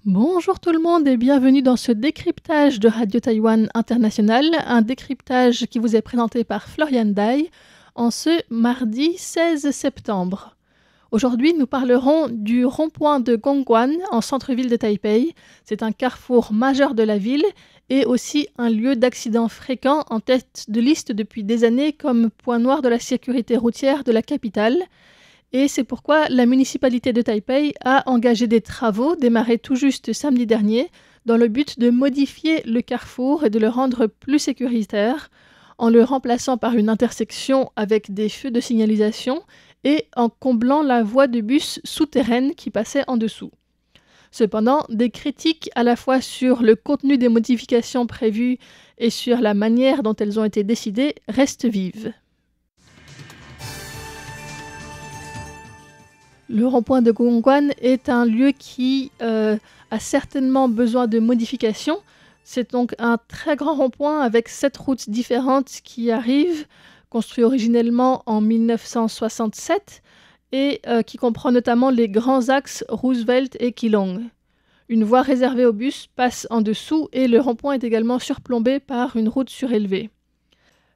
Bonjour tout le monde et bienvenue dans ce décryptage de Radio Taïwan International, un décryptage qui vous est présenté par Florian Dai en ce mardi 16 septembre. Aujourd'hui, nous parlerons du rond-point de Gongguan en centre-ville de Taipei. C'est un carrefour majeur de la ville et aussi un lieu d'accident fréquent en tête de liste depuis des années comme point noir de la sécurité routière de la capitale. Et c'est pourquoi la municipalité de Taipei a engagé des travaux démarrés tout juste samedi dernier dans le but de modifier le carrefour et de le rendre plus sécuritaire en le remplaçant par une intersection avec des feux de signalisation et en comblant la voie de bus souterraine qui passait en dessous. Cependant, des critiques à la fois sur le contenu des modifications prévues et sur la manière dont elles ont été décidées restent vives. Le rond-point de Gongguan est un lieu qui a certainement besoin de modifications. C'est donc un très grand rond-point avec 7 routes différentes qui arrivent, construit originellement en 1967 et qui comprend notamment les grands axes Roosevelt et Keelung. Une voie réservée aux bus passe en dessous et le rond-point est également surplombé par une route surélevée.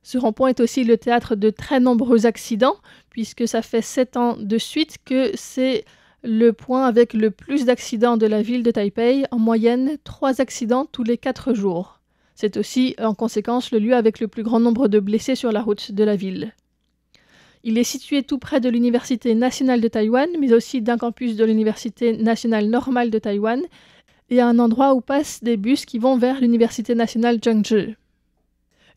Ce rond-point est aussi le théâtre de très nombreux accidents, puisque ça fait 7 ans de suite que c'est le point avec le plus d'accidents de la ville de Taipei, en moyenne 3 accidents tous les 4 jours. C'est aussi, en conséquence, le lieu avec le plus grand nombre de blessés sur la route de la ville. Il est situé tout près de l'Université nationale de Taïwan, mais aussi d'un campus de l'Université nationale normale de Taïwan, et à un endroit où passent des bus qui vont vers l'Université nationale Zhengzhi.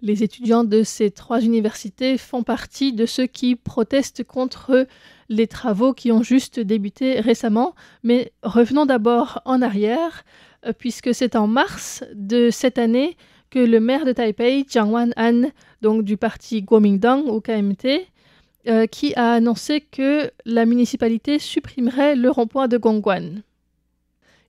Les étudiants de ces 3 universités font partie de ceux qui protestent contre les travaux qui ont juste débuté récemment. Mais revenons d'abord en arrière, puisque c'est en mars de cette année que le maire de Taipei, Jiang Wan-an, donc du parti Kuomintang ou KMT, qui a annoncé que la municipalité supprimerait le rond-point de Gongguan.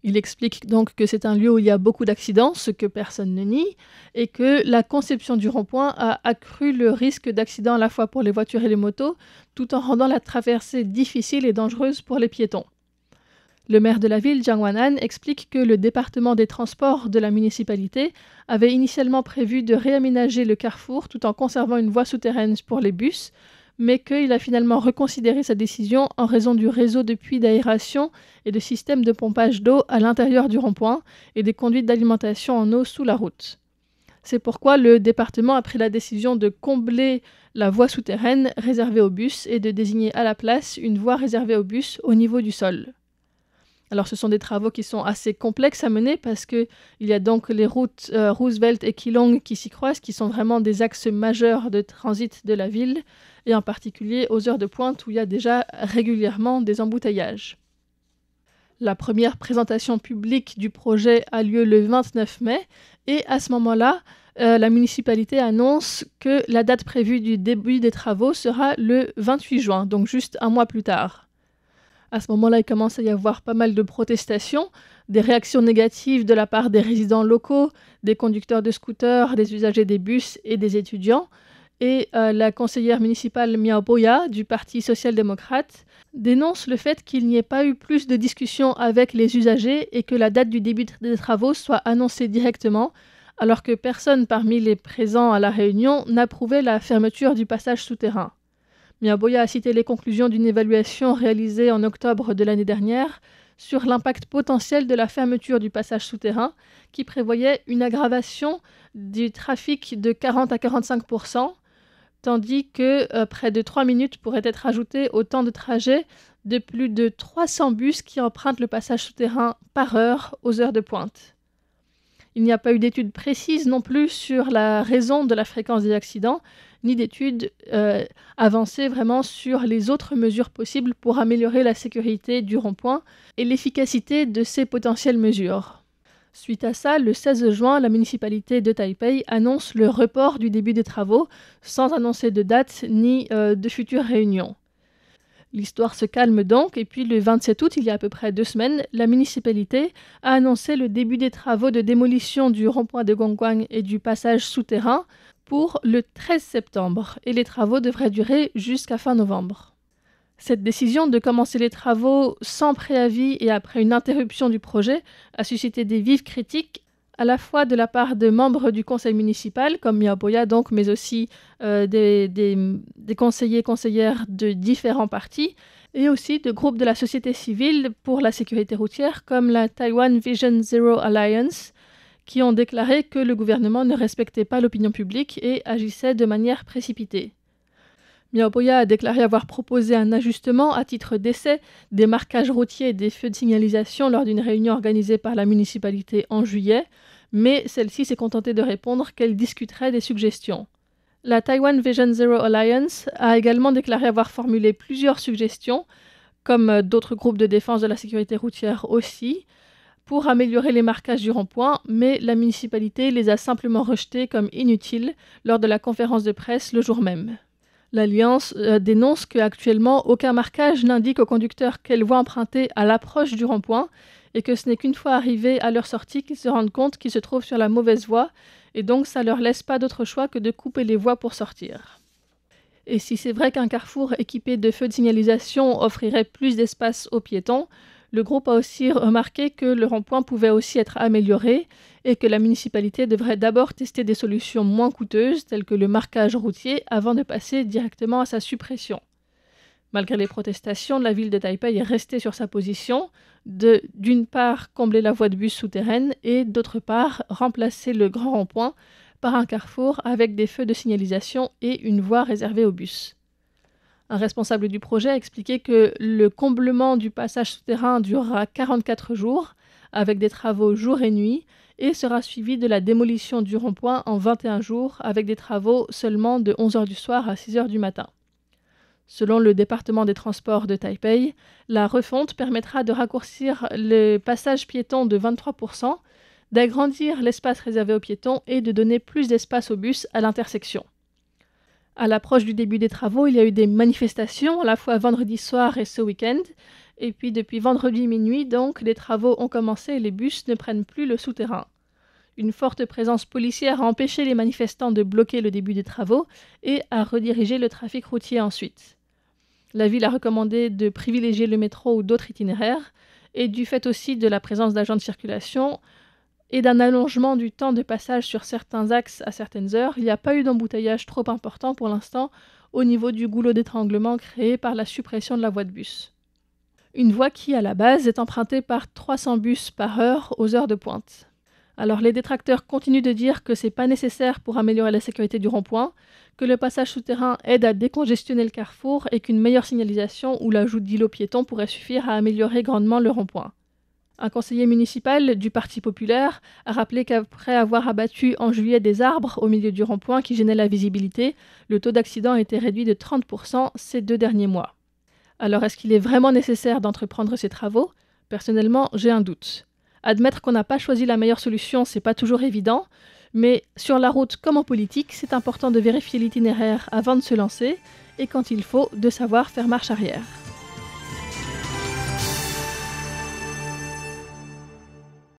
Il explique donc que c'est un lieu où il y a beaucoup d'accidents, ce que personne ne nie, et que la conception du rond-point a accru le risque d'accident à la fois pour les voitures et les motos, tout en rendant la traversée difficile et dangereuse pour les piétons. Le maire de la ville, Jiang Wan-an, explique que le département des transports de la municipalité avait initialement prévu de réaménager le carrefour tout en conservant une voie souterraine pour les bus, mais qu'il a finalement reconsidéré sa décision en raison du réseau de puits d'aération et de systèmes de pompage d'eau à l'intérieur du rond-point et des conduites d'alimentation en eau sous la route. C'est pourquoi le département a pris la décision de combler la voie souterraine réservée aux bus et de désigner à la place une voie réservée aux bus au niveau du sol. Alors ce sont des travaux qui sont assez complexes à mener parce qu'il y a donc les routes Roosevelt et Keelung qui s'y croisent, qui sont vraiment des axes majeurs de transit de la ville, et en particulier aux heures de pointe où il y a déjà régulièrement des embouteillages. La première présentation publique du projet a lieu le 29 mai et à ce moment-là, la municipalité annonce que la date prévue du début des travaux sera le 28 juin, donc juste un mois plus tard. À ce moment-là, il commence à y avoir pas mal de protestations, des réactions négatives de la part des résidents locaux, des conducteurs de scooters, des usagers des bus et des étudiants. Et la conseillère municipale Miao Boya du Parti social-démocrate dénonce le fait qu'il n'y ait pas eu plus de discussions avec les usagers et que la date du début des travaux soit annoncée directement, alors que personne parmi les présents à la réunion n'approuvait la fermeture du passage souterrain. Miao Boya a cité les conclusions d'une évaluation réalisée en octobre de l'année dernière sur l'impact potentiel de la fermeture du passage souterrain qui prévoyait une aggravation du trafic de 40 à 45%, tandis que près de 3 minutes pourraient être ajoutées au temps de trajet de plus de 300 bus qui empruntent le passage souterrain par heure aux heures de pointe. Il n'y a pas eu d'études précises non plus sur la raison de la fréquence des accidents, ni d'études avancées vraiment sur les autres mesures possibles pour améliorer la sécurité du rond-point et l'efficacité de ces potentielles mesures. Suite à ça, le 16 juin, la municipalité de Taipei annonce le report du début des travaux sans annoncer de date ni de futures réunions. L'histoire se calme donc et puis le 27 août, il y a à peu près 2 semaines, la municipalité a annoncé le début des travaux de démolition du rond-point de Gongguan et du passage souterrain pour le 13 septembre et les travaux devraient durer jusqu'à fin novembre. Cette décision de commencer les travaux sans préavis et après une interruption du projet a suscité des vives critiques à la fois de la part de membres du conseil municipal, comme Miaopoya donc, mais aussi des conseillers et conseillères de différents partis, et aussi de groupes de la société civile pour la sécurité routière, comme la Taiwan Vision Zero Alliance, qui ont déclaré que le gouvernement ne respectait pas l'opinion publique et agissait de manière précipitée. Miaopoya a déclaré avoir proposé un ajustement à titre d'essai des marquages routiers et des feux de signalisation lors d'une réunion organisée par la municipalité en juillet, mais celle-ci s'est contentée de répondre qu'elle discuterait des suggestions. La Taiwan Vision Zero Alliance a également déclaré avoir formulé plusieurs suggestions, comme d'autres groupes de défense de la sécurité routière aussi, pour améliorer les marquages du rond-point, mais la municipalité les a simplement rejetées comme inutiles lors de la conférence de presse le jour même. L'Alliance dénonce qu'actuellement, aucun marquage n'indique aux conducteurs quelle voie emprunter à l'approche du rond-point et que ce n'est qu'une fois arrivés à leur sortie qu'ils se rendent compte qu'ils se trouvent sur la mauvaise voie et donc ça leur laisse pas d'autre choix que de couper les voies pour sortir. Et si c'est vrai qu'un carrefour équipé de feux de signalisation offrirait plus d'espace aux piétons, le groupe a aussi remarqué que le rond-point pouvait aussi être amélioré et que la municipalité devrait d'abord tester des solutions moins coûteuses telles que le marquage routier avant de passer directement à sa suppression. Malgré les protestations, la ville de Taipei est restée sur sa position de, d'une part, combler la voie de bus souterraine et, d'autre part, remplacer le grand rond-point par un carrefour avec des feux de signalisation et une voie réservée aux bus. Un responsable du projet a expliqué que le comblement du passage souterrain durera 44 jours, avec des travaux jour et nuit, et sera suivi de la démolition du rond-point en 21 jours, avec des travaux seulement de 11h du soir à 6h du matin. Selon le département des transports de Taipei, la refonte permettra de raccourcir le passage piéton de 23%, d'agrandir l'espace réservé aux piétons et de donner plus d'espace aux bus à l'intersection. À l'approche du début des travaux, il y a eu des manifestations, à la fois vendredi soir et ce week-end. Et puis depuis vendredi minuit, donc, les travaux ont commencé et les bus ne prennent plus le souterrain. Une forte présence policière a empêché les manifestants de bloquer le début des travaux et a redirigé le trafic routier ensuite. La ville a recommandé de privilégier le métro ou d'autres itinéraires, et du fait aussi de la présence d'agents de circulation, et d'un allongement du temps de passage sur certains axes à certaines heures, il n'y a pas eu d'embouteillage trop important pour l'instant au niveau du goulot d'étranglement créé par la suppression de la voie de bus. Une voie qui, à la base, est empruntée par 300 bus par heure aux heures de pointe. Alors les détracteurs continuent de dire que c'est pas nécessaire pour améliorer la sécurité du rond-point, que le passage souterrain aide à décongestionner le carrefour et qu'une meilleure signalisation ou l'ajout d'îlots piétons pourrait suffire à améliorer grandement le rond-point. Un conseiller municipal du Parti populaire a rappelé qu'après avoir abattu en juillet des arbres au milieu du rond-point qui gênaient la visibilité, le taux d'accident a été réduit de 30% ces 2 derniers mois. Alors est-ce qu'il est vraiment nécessaire d'entreprendre ces travaux ? Personnellement, j'ai un doute. Admettre qu'on n'a pas choisi la meilleure solution, c'est pas toujours évident, mais sur la route comme en politique, c'est important de vérifier l'itinéraire avant de se lancer et quand il faut, de savoir faire marche arrière.